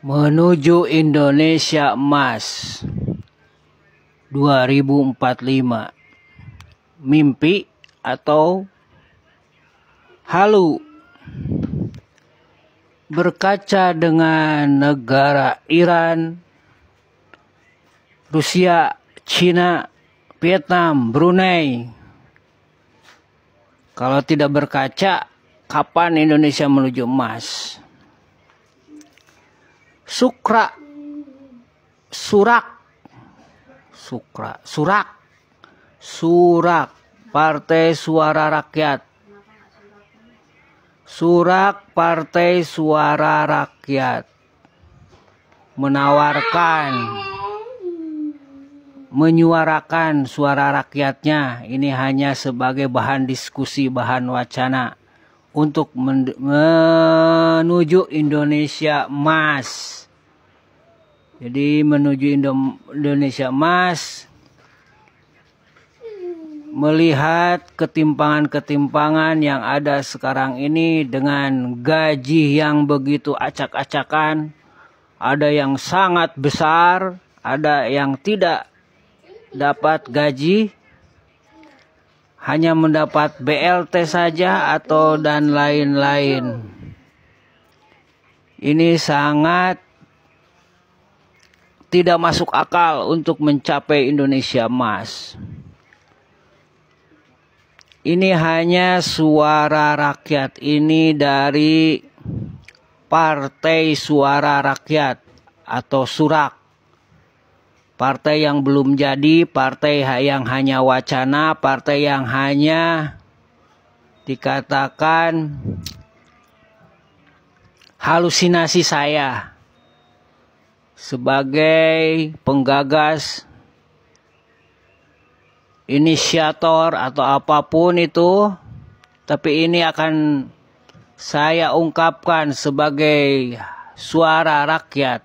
Menuju Indonesia Emas 2045. Mimpi atau halu? Berkaca dengan negara Iran, Rusia, Cina, Vietnam, Brunei. Kalau tidak berkaca, kapan Indonesia menuju emas? Surak, Partai Suara Rakyat. Surak Partai Suara Rakyat menyuarakan suara rakyatnya. Ini hanya sebagai bahan diskusi, bahan wacana untuk menuju Indonesia Emas. Jadi menuju Indonesia Emas, melihat ketimpangan-ketimpangan yang ada sekarang ini dengan gaji yang begitu acak-acakan. Ada yang sangat besar, ada yang tidak dapat gaji, hanya mendapat BLT saja atau dan lain-lain. Ini sangat tidak masuk akal untuk mencapai Indonesia Emas. Ini hanya suara rakyat, ini dari Partai Suara Rakyat atau Surak. Partai yang belum jadi, partai yang hanya wacana, partai yang hanya dikatakan halusinasi saya sebagai penggagas, inisiator atau apapun itu, tapi ini akan saya ungkapkan sebagai suara rakyat.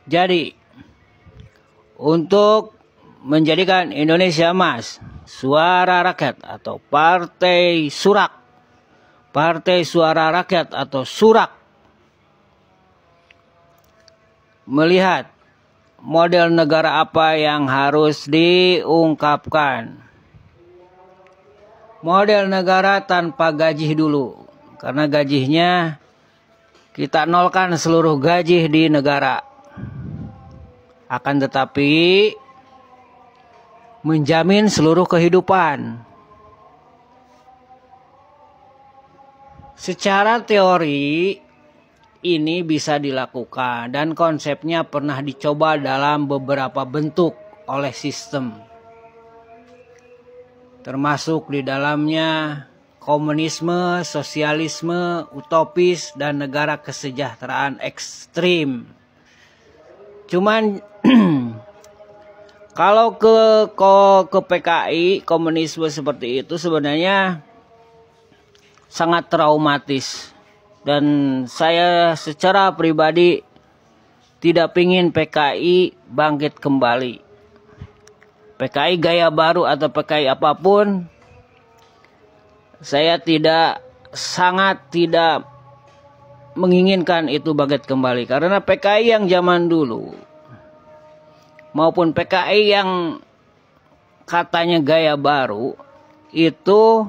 Jadi, untuk menjadikan Indonesia Emas, suara rakyat atau Partai Surak, Partai Suara Rakyat atau Surak, melihat model negara apa yang harus diungkapkan. Model negara tanpa gaji dulu, karena gajinya kita nolkan seluruh gaji di negara. Akan tetapi menjamin seluruh kehidupan. Secara teori ini bisa dilakukan dan konsepnya pernah dicoba dalam beberapa bentuk oleh sistem. Termasuk di dalamnya komunisme, sosialisme, utopis, dan negara kesejahteraan ekstrim. Cuman kalau ke PKI, komunisme seperti itu sebenarnya sangat traumatis. Dan saya secara pribadi tidak ingin PKI bangkit kembali. PKI gaya baru atau PKI apapun, saya sangat tidak menginginkan itu bangkit kembali. Karena PKI yang zaman dulu maupun PKI yang katanya gaya baru itu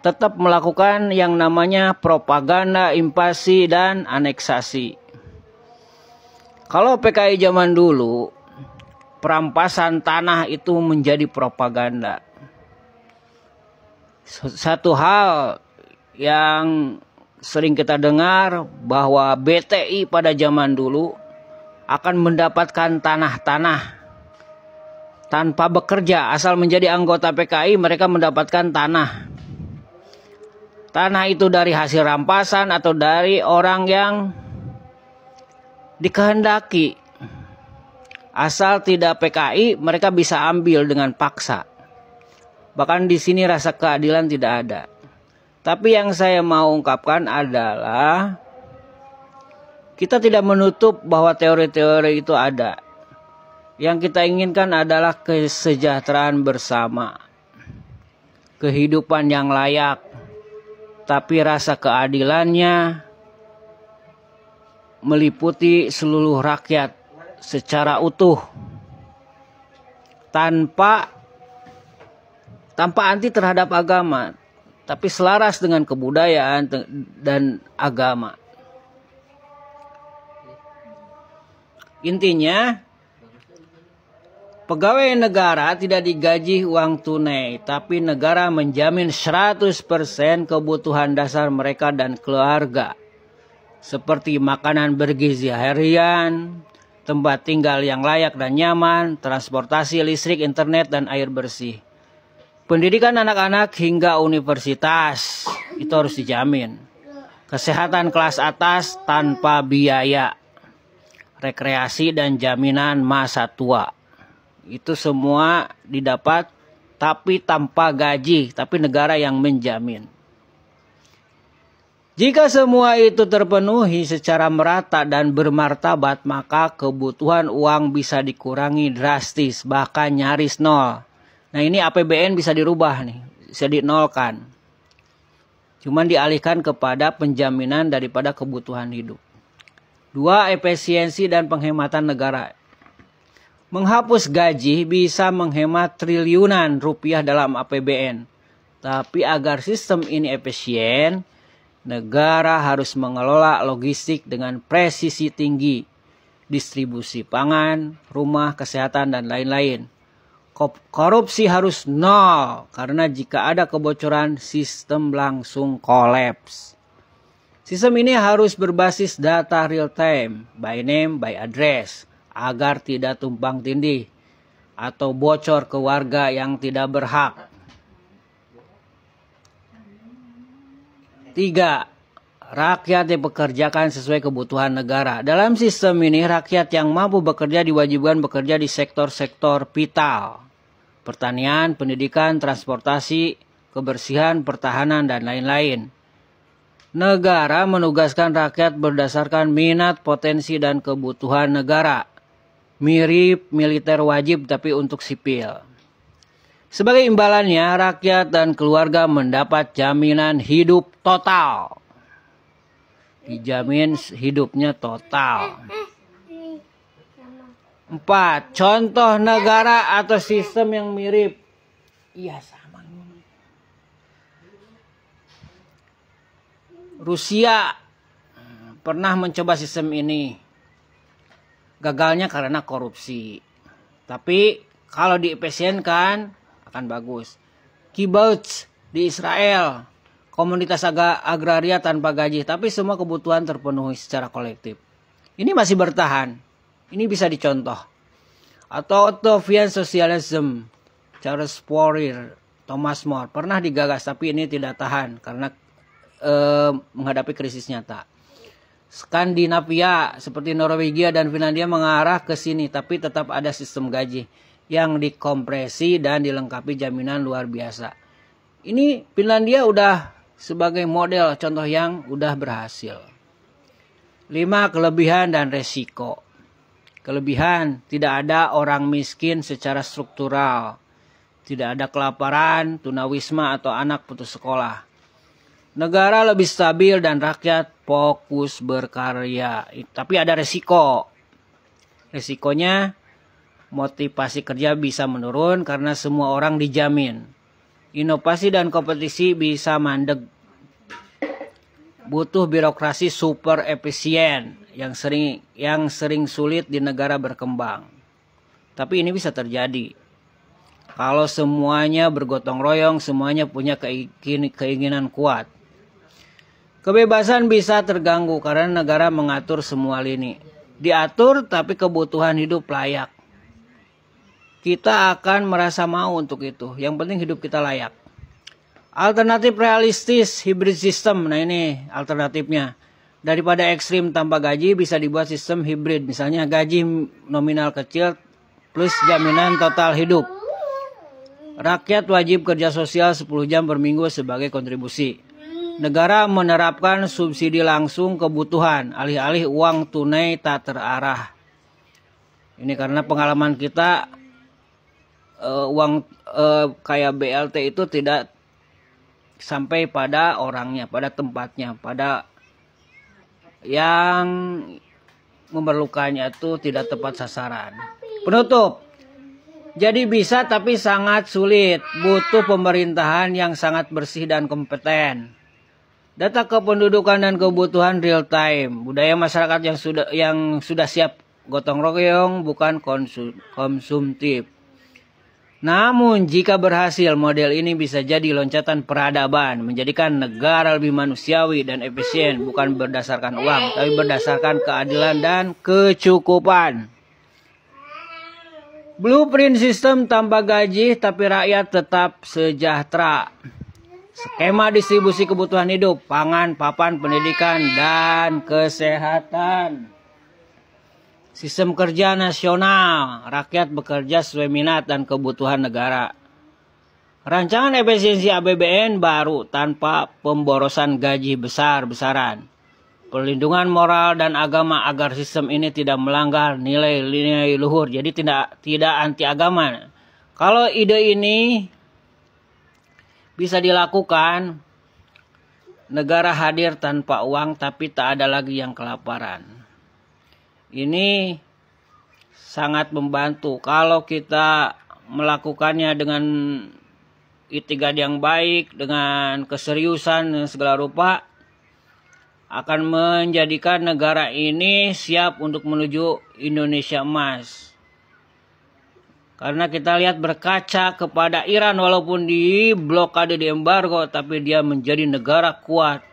tetap melakukan yang namanya propaganda, invasi, dan aneksasi. Kalau PKI zaman dulu, perampasan tanah itu menjadi propaganda. Satu hal yang sering kita dengar bahwa BTI pada zaman dulu akan mendapatkan tanah-tanah tanpa bekerja. Asal menjadi anggota PKI mereka mendapatkan tanah. Tanah itu dari hasil rampasan atau dari orang yang dikehendaki. Asal tidak PKI, mereka bisa ambil dengan paksa. Bahkan di sini rasa keadilan tidak ada. Tapi yang saya mau ungkapkan adalah kita tidak menutup bahwa teori-teori itu ada. Yang kita inginkan adalah kesejahteraan bersama. Kehidupan yang layak. Tapi rasa keadilannya meliputi seluruh rakyat secara utuh tanpa anti terhadap agama, tapi selaras dengan kebudayaan dan agama. Intinya, pegawai negara tidak digaji uang tunai, tapi negara menjamin 100% kebutuhan dasar mereka dan keluarga, seperti makanan bergizi harian, tempat tinggal yang layak dan nyaman, transportasi, listrik, internet, dan air bersih. Pendidikan anak-anak hingga universitas itu harus dijamin. Kesehatan kelas atas tanpa biaya. Rekreasi dan jaminan masa tua. Itu semua didapat tapi tanpa gaji, tapi negara yang menjamin. Jika semua itu terpenuhi secara merata dan bermartabat, maka kebutuhan uang bisa dikurangi drastis, bahkan nyaris nol. Nah, ini APBN bisa dirubah nih, bisa dinolkan. Cuman dialihkan kepada penjaminan daripada kebutuhan hidup. 2. Efisiensi dan penghematan negara. Menghapus gaji bisa menghemat triliunan rupiah dalam APBN. Tapi agar sistem ini efisien, negara harus mengelola logistik dengan presisi tinggi, distribusi pangan, rumah, kesehatan, dan lain-lain. Korupsi harus nol, karena jika ada kebocoran, sistem langsung kolaps. Sistem ini harus berbasis data real time, by name, by address, agar tidak tumpang tindih atau bocor ke warga yang tidak berhak. 3. Rakyat dipekerjakan sesuai kebutuhan negara. Dalam sistem ini, rakyat yang mampu bekerja diwajibkan bekerja di sektor-sektor vital. Pertanian, pendidikan, transportasi, kebersihan, pertahanan, dan lain-lain. Negara menugaskan rakyat berdasarkan minat, potensi, dan kebutuhan negara. Mirip militer wajib tapi untuk sipil. Sebagai imbalannya, rakyat dan keluarga mendapat jaminan hidup total. Dijamin hidupnya total. 4. Contoh negara atau sistem yang mirip. Iya, sama. Rusia pernah mencoba sistem ini. Gagalnya karena korupsi. Tapi kalau diefisienkan akan bagus. Kibbutz di Israel, komunitas agraria tanpa gaji, tapi semua kebutuhan terpenuhi secara kolektif. Ini masih bertahan. Ini bisa dicontoh. Atau Utopian Socialism, Charles Fourier, Thomas More pernah digagas, tapi ini tidak tahan karena menghadapi krisis nyata. Skandinavia seperti Norwegia dan Finlandia mengarah ke sini, tapi tetap ada sistem gaji yang dikompresi dan dilengkapi jaminan luar biasa. Ini Finlandia udah sebagai model contoh yang udah berhasil. 5. Kelebihan dan resiko. Kelebihan, tidak ada orang miskin secara struktural. Tidak ada kelaparan, tunawisma, atau anak putus sekolah. Negara lebih stabil dan rakyat fokus berkarya. Tapi ada resiko. Resikonya motivasi kerja bisa menurun karena semua orang dijamin. Inovasi dan kompetisi bisa mandek. Butuh birokrasi super efisien yang sering sulit di negara berkembang. Tapi ini bisa terjadi kalau semuanya bergotong royong, semuanya punya keinginan kuat. Kebebasan bisa terganggu karena negara mengatur semua lini. Diatur tapi kebutuhan hidup layak. Kita akan merasa mau untuk itu. Yang penting hidup kita layak. Alternatif realistis, hybrid system. Nah, ini alternatifnya. Daripada ekstrim tanpa gaji bisa dibuat sistem hybrid. Misalnya gaji nominal kecil plus jaminan total hidup. Rakyat wajib kerja sosial 10 jam per minggu sebagai kontribusi. Negara menerapkan subsidi langsung kebutuhan, alih-alih uang tunai tak terarah. Ini karena pengalaman kita, uang kayak BLT itu tidak sampai pada orangnya, pada tempatnya, pada yang memerlukannya itu tidak tepat sasaran. Penutup. Jadi bisa tapi sangat sulit, butuh pemerintahan yang sangat bersih dan kompeten. Data kependudukan dan kebutuhan real time, budaya masyarakat yang sudah siap gotong royong bukan konsumtif. Namun jika berhasil, model ini bisa jadi loncatan peradaban, menjadikan negara lebih manusiawi dan efisien, bukan berdasarkan uang, tapi berdasarkan keadilan dan kecukupan. Blueprint sistem tanpa gaji tapi rakyat tetap sejahtera. Skema distribusi kebutuhan hidup, pangan, papan, pendidikan, dan kesehatan. Sistem kerja nasional, rakyat bekerja sesuai minat dan kebutuhan negara. Rancangan efisiensi APBN baru tanpa pemborosan gaji besar-besaran. Perlindungan moral dan agama agar sistem ini tidak melanggar nilai-nilai luhur. Jadi tidak anti agama. Kalau ide ini bisa dilakukan, negara hadir tanpa uang tapi tak ada lagi yang kelaparan. Ini sangat membantu kalau kita melakukannya dengan itikad yang baik, dengan keseriusan dan segala rupa, akan menjadikan negara ini siap untuk menuju Indonesia emas. Karena kita lihat berkaca kepada Iran, walaupun di blokade, di embargo, tapi dia menjadi negara kuat,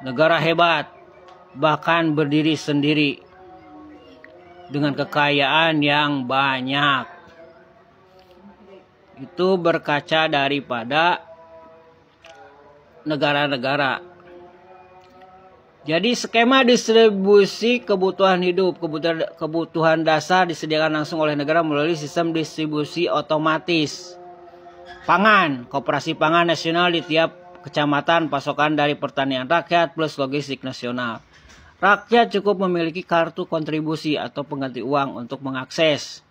negara hebat, bahkan berdiri sendiri dengan kekayaan yang banyak. Itu berkaca daripada negara-negara. Jadi skema distribusi kebutuhan hidup, kebutuhan dasar disediakan langsung oleh negara melalui sistem distribusi otomatis. Pangan, koperasi pangan nasional di tiap kecamatan, pasokan dari pertanian rakyat plus logistik nasional. Rakyat cukup memiliki kartu kontribusi atau pengganti uang untuk mengakses.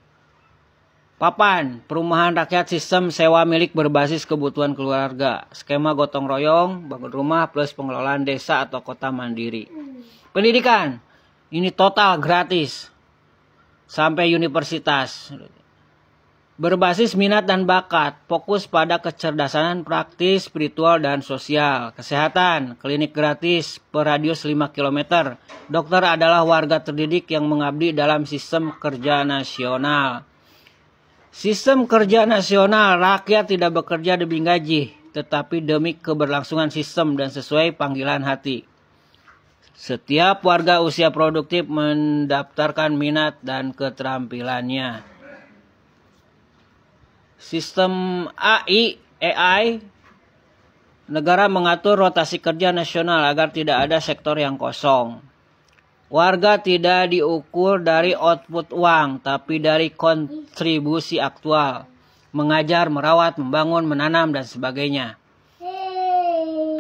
Papan, perumahan rakyat sistem sewa milik berbasis kebutuhan keluarga. Skema gotong royong, bangun rumah plus pengelolaan desa atau kota mandiri. Pendidikan, ini total gratis sampai universitas. Berbasis minat dan bakat, fokus pada kecerdasan praktis, spiritual, dan sosial. Kesehatan, klinik gratis per radius 5 km. Dokter adalah warga terdidik yang mengabdi dalam sistem kerja nasional. Sistem kerja nasional, rakyat tidak bekerja demi gaji, tetapi demi keberlangsungan sistem dan sesuai panggilan hati. Setiap warga usia produktif mendaftarkan minat dan keterampilannya. Sistem AI, negara mengatur rotasi kerja nasional agar tidak ada sektor yang kosong. Warga tidak diukur dari output uang, tapi dari kontribusi aktual. Mengajar, merawat, membangun, menanam, dan sebagainya.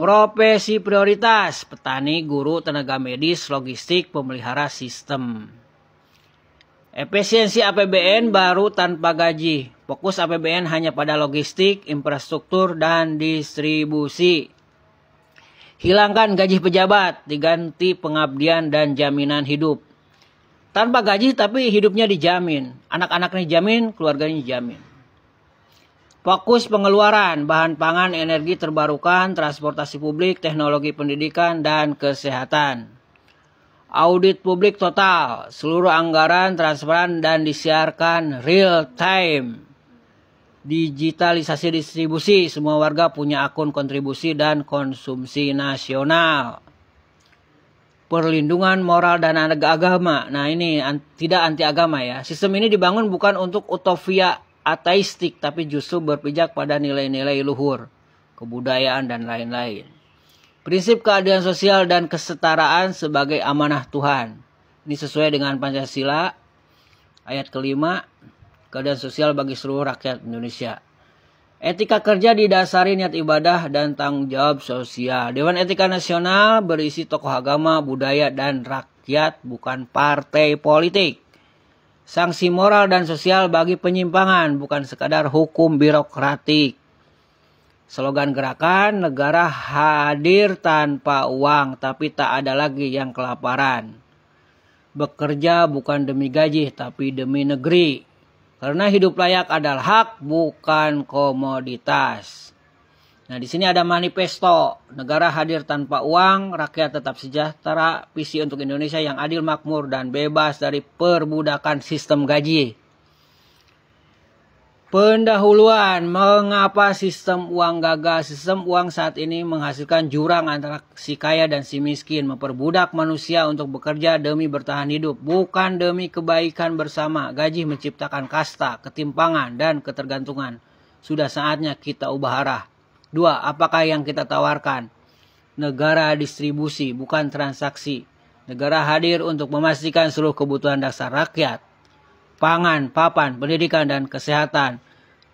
Profesi prioritas, petani, guru, tenaga medis, logistik, pemelihara sistem. Efisiensi APBN baru tanpa gaji. Fokus APBN hanya pada logistik, infrastruktur, dan distribusi. Hilangkan gaji pejabat, diganti pengabdian dan jaminan hidup. Tanpa gaji tapi hidupnya dijamin. Anak-anaknya dijamin, keluarganya dijamin. Fokus pengeluaran, bahan pangan, energi terbarukan, transportasi publik, teknologi pendidikan, dan kesehatan. Audit publik total, seluruh anggaran transparan dan disiarkan real time. Digitalisasi distribusi, semua warga punya akun kontribusi dan konsumsi nasional. Perlindungan moral dan agama. Nah ini tidak anti agama ya. Sistem ini dibangun bukan untuk utopia ateistik, tapi justru berpijak pada nilai-nilai luhur, kebudayaan, dan lain-lain. Prinsip keadilan sosial dan kesetaraan sebagai amanah Tuhan. Ini sesuai dengan Pancasila, ayat kelima. Keadilan sosial bagi seluruh rakyat Indonesia. Etika kerja didasari niat ibadah dan tanggung jawab sosial. Dewan Etika Nasional berisi tokoh agama, budaya, dan rakyat, bukan partai politik. Sanksi moral dan sosial bagi penyimpangan, bukan sekadar hukum birokratik. Slogan gerakan, negara hadir tanpa uang, tapi tak ada lagi yang kelaparan. Bekerja bukan demi gaji, tapi demi negeri. Karena hidup layak adalah hak, bukan komoditas. Nah, di sini ada manifesto. Negara hadir tanpa uang, rakyat tetap sejahtera, visi untuk Indonesia yang adil, makmur, dan bebas dari perbudakan sistem gaji. Pendahuluan, mengapa sistem uang gagal? Sistem uang saat ini menghasilkan jurang antara si kaya dan si miskin, memperbudak manusia untuk bekerja demi bertahan hidup, bukan demi kebaikan bersama. Gaji menciptakan kasta, ketimpangan, dan ketergantungan. Sudah saatnya kita ubah arah. 2. Apakah yang kita tawarkan? Negara distribusi, bukan transaksi. Negara hadir untuk memastikan seluruh kebutuhan dasar rakyat. Pangan, papan, pendidikan, dan kesehatan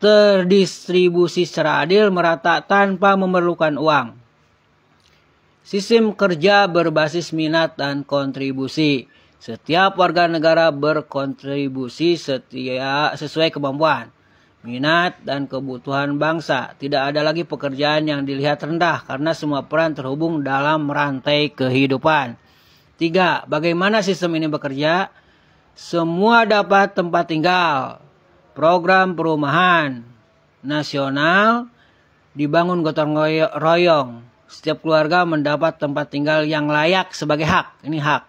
terdistribusi secara adil, merata, tanpa memerlukan uang. Sistem kerja berbasis minat dan kontribusi. Setiap warga negara berkontribusi sesuai kemampuan, minat, dan kebutuhan bangsa. Tidak ada lagi pekerjaan yang dilihat rendah karena semua peran terhubung dalam rantai kehidupan. 3. Bagaimana sistem ini bekerja? Semua dapat tempat tinggal. Program perumahan nasional dibangun gotong royong. Setiap keluarga mendapat tempat tinggal yang layak sebagai hak. Ini hak.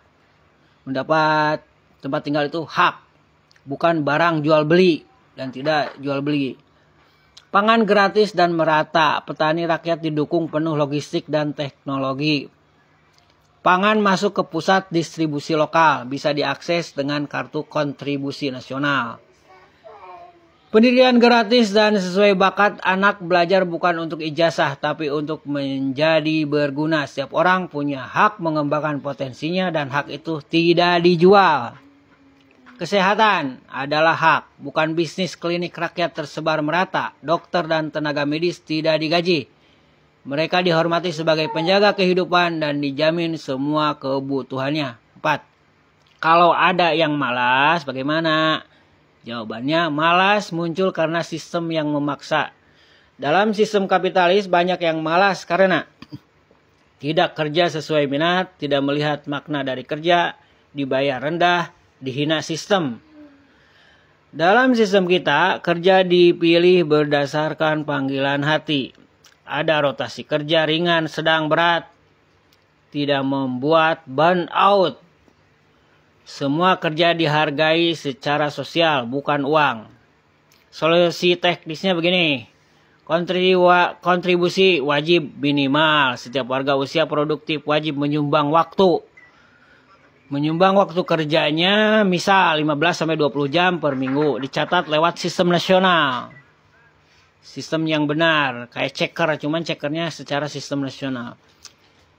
Mendapat tempat tinggal itu hak, bukan barang jual beli. Dan tidak jual beli. Pangan gratis dan merata. Petani rakyat didukung penuh logistik dan teknologi. Pangan masuk ke pusat distribusi lokal. Bisa diakses dengan kartu kontribusi nasional. Pendidikan gratis dan sesuai bakat. Anak belajar bukan untuk ijazah, tapi untuk menjadi berguna. Setiap orang punya hak mengembangkan potensinya dan hak itu tidak dijual. Kesehatan adalah hak, bukan bisnis. Klinik rakyat tersebar merata. Dokter dan tenaga medis tidak digaji. Mereka dihormati sebagai penjaga kehidupan dan dijamin semua kebutuhannya. 4. Kalau ada yang malas, bagaimana? Jawabannya, malas muncul karena sistem yang memaksa. Dalam sistem kapitalis banyak yang malas karena tidak kerja sesuai minat, tidak melihat makna dari kerja, dibayar rendah, dihina sistem. Dalam sistem kita, kerja dipilih berdasarkan panggilan hati. Ada rotasi kerja ringan, sedang, berat. Tidak membuat burnout. Semua kerja dihargai secara sosial, bukan uang. Solusi teknisnya begini. Kontribusi wajib minimal. Setiap warga usia produktif wajib menyumbang waktu. Menyumbang waktu kerjanya misal 15-20 jam per minggu. Dicatat lewat sistem nasional. Sistem yang benar. Kayak checker, cuman checkernya secara sistem nasional.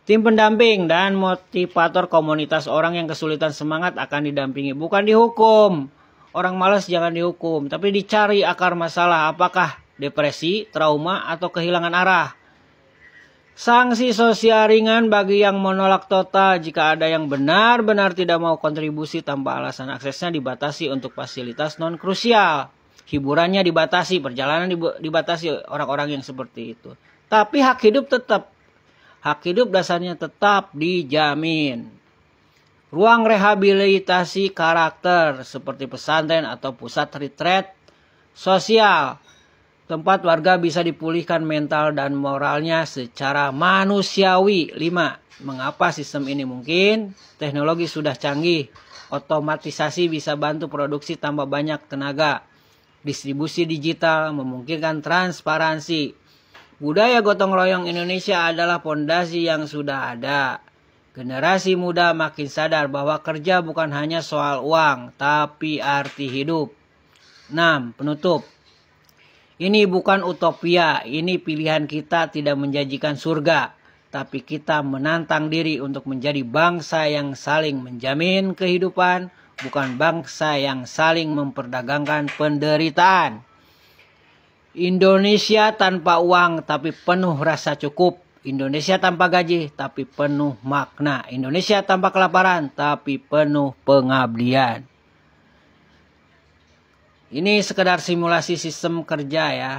Tim pendamping dan motivator komunitas. Orang yang kesulitan semangat akan didampingi, bukan dihukum. Orang malas jangan dihukum, tapi dicari akar masalah. Apakah depresi, trauma, atau kehilangan arah? Sanksi sosial ringan bagi yang menolak total. Jika ada yang benar-benar tidak mau kontribusi tanpa alasan, aksesnya dibatasi untuk fasilitas non-krusial. Hiburannya dibatasi, perjalanan dibatasi orang-orang yang seperti itu. Tapi hak hidup tetap. Hak hidup dasarnya tetap dijamin. Ruang rehabilitasi karakter seperti pesantren atau pusat retreat sosial. Tempat warga bisa dipulihkan mental dan moralnya secara manusiawi. 5. Mengapa sistem ini mungkin? Teknologi sudah canggih. Otomatisasi bisa bantu produksi tanpa banyak tenaga. Distribusi digital memungkinkan transparansi. Budaya gotong royong Indonesia adalah fondasi yang sudah ada. Generasi muda makin sadar bahwa kerja bukan hanya soal uang, tapi arti hidup. 6. Penutup. Ini bukan utopia, ini pilihan kita tidak menjanjikan surga. Tapi kita menantang diri untuk menjadi bangsa yang saling menjamin kehidupan, bukan bangsa yang saling memperdagangkan penderitaan. Indonesia tanpa uang tapi penuh rasa cukup. Indonesia tanpa gaji tapi penuh makna. Indonesia tanpa kelaparan tapi penuh pengabdian. Ini sekedar simulasi sistem kerja ya.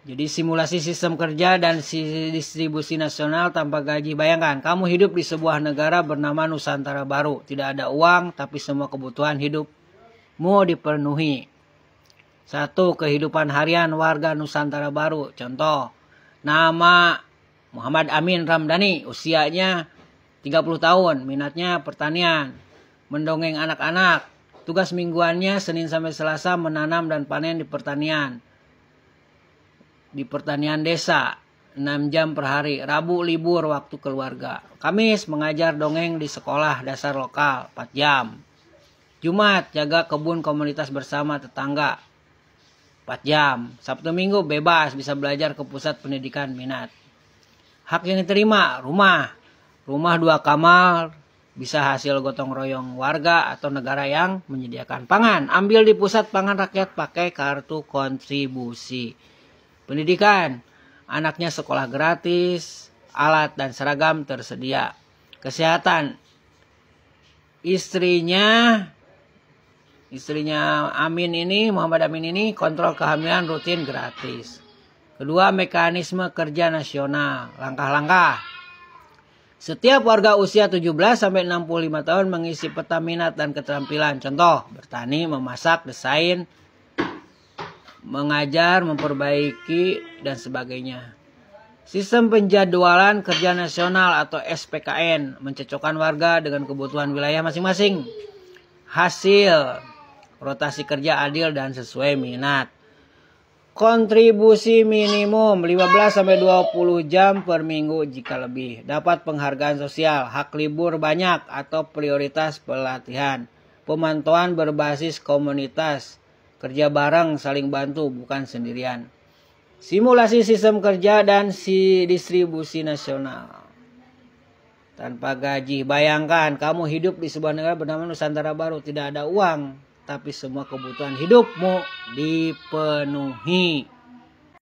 Jadi simulasi sistem kerja dan distribusi nasional tanpa gaji. Bayangkan, kamu hidup di sebuah negara bernama Nusantara Baru. Tidak ada uang, tapi semua kebutuhan hidupmu dipenuhi. 1. Kehidupan harian warga Nusantara Baru. Contoh, nama Muhammad Amin Ramdhani, usianya 30 tahun, minatnya pertanian, mendongeng anak-anak. Tugas mingguannya Senin sampai Selasa menanam dan panen di pertanian desa 6 jam per hari. Rabu libur waktu keluarga. Kamis mengajar dongeng di sekolah dasar lokal 4 jam. Jumat jaga kebun komunitas bersama tetangga 4 jam. Sabtu Minggu bebas, bisa belajar ke pusat pendidikan minat. Hak yang diterima, rumah 2 kamar, bisa hasil gotong royong warga atau negara yang menyediakan pangan. Ambil di pusat pangan rakyat pakai kartu kontribusi. Pendidikan, anaknya sekolah gratis, alat dan seragam tersedia. Kesehatan, istrinya Muhammad Amin ini kontrol kehamilan rutin gratis. Kedua, mekanisme kerja nasional. Langkah-langkah. Setiap warga usia 17 sampai 65 tahun mengisi peta minat dan keterampilan. Contoh, bertani, memasak, desain, mengajar, memperbaiki, dan sebagainya. Sistem penjadwalan kerja nasional atau SPKN mencocokkan warga dengan kebutuhan wilayah masing-masing. Hasil rotasi kerja adil dan sesuai minat. Kontribusi minimum 15-20 jam per minggu jika lebih. Dapat penghargaan sosial, hak libur banyak atau prioritas pelatihan. Pemantauan berbasis komunitas. Kerja bareng, saling bantu, bukan sendirian. Simulasi sistem kerja dan distribusi nasional. Tanpa gaji. Bayangkan, kamu hidup di sebuah negara bernama Nusantara Baru. Tidak ada uang, tapi semua kebutuhan hidupmu dipenuhi.